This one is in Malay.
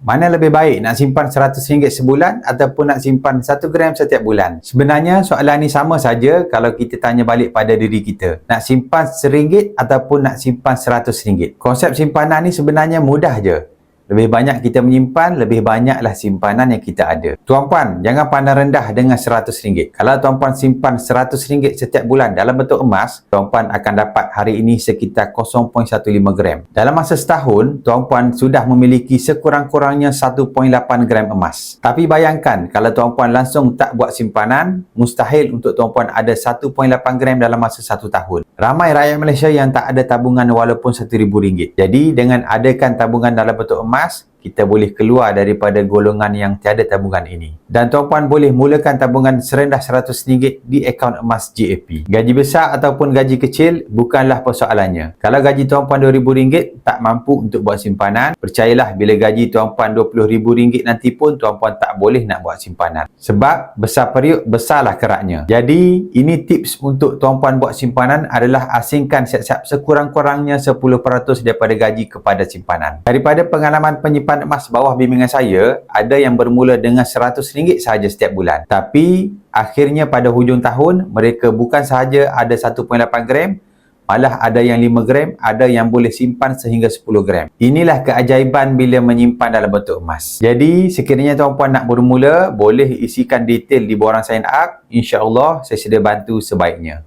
Mana lebih baik, nak simpan RM100 sebulan ataupun nak simpan 1 gram setiap bulan? Sebenarnya soalan ni sama saja kalau kita tanya balik pada diri kita. Nak simpan RM1 ataupun nak simpan RM100? Konsep simpanan ni sebenarnya mudah je. Lebih banyak kita menyimpan, lebih banyaklah simpanan yang kita ada. Tuan-puan, jangan pandang rendah dengan RM100. Kalau tuan-puan simpan RM100 setiap bulan dalam bentuk emas, tuan-puan akan dapat hari ini sekitar 0.15 gram. Dalam masa setahun, tuan-puan sudah memiliki sekurang-kurangnya 1.8 gram emas. Tapi bayangkan, kalau tuan-puan langsung tak buat simpanan, mustahil untuk tuan-puan ada 1.8 gram dalam masa 1 tahun. Ramai rakyat Malaysia yang tak ada tabungan walaupun RM1,000. Jadi, dengan adakan tabungan dalam bentuk emas, kita boleh keluar daripada golongan yang tiada tabungan ini. Dan tuan-puan boleh mulakan tabungan serendah RM100 di akaun emas JAP. Gaji besar ataupun gaji kecil bukanlah persoalannya. Kalau gaji tuan-puan RM2,000 tak mampu untuk buat simpanan, percayalah bila gaji tuan-puan RM20,000 nanti pun tuan-puan tak boleh nak buat simpanan. Sebab besar periuk, besarlah keraknya. Jadi, ini tips untuk tuan-puan buat simpanan adalah asingkan siap-siap sekurang-kurangnya 10% daripada gaji kepada simpanan. Daripada pengalaman penyimpan emas bawah bimbingan saya, ada yang bermula dengan RM100 sahaja setiap bulan. Tapi, akhirnya pada hujung tahun, mereka bukan sahaja ada 1.8 gram, malah ada yang 5 gram, ada yang boleh simpan sehingga 10 gram. Inilah keajaiban bila menyimpan dalam bentuk emas. Jadi, sekiranya tuan-puan nak bermula, boleh isikan detail di borang sign up. InsyaAllah, saya sedia bantu sebaiknya.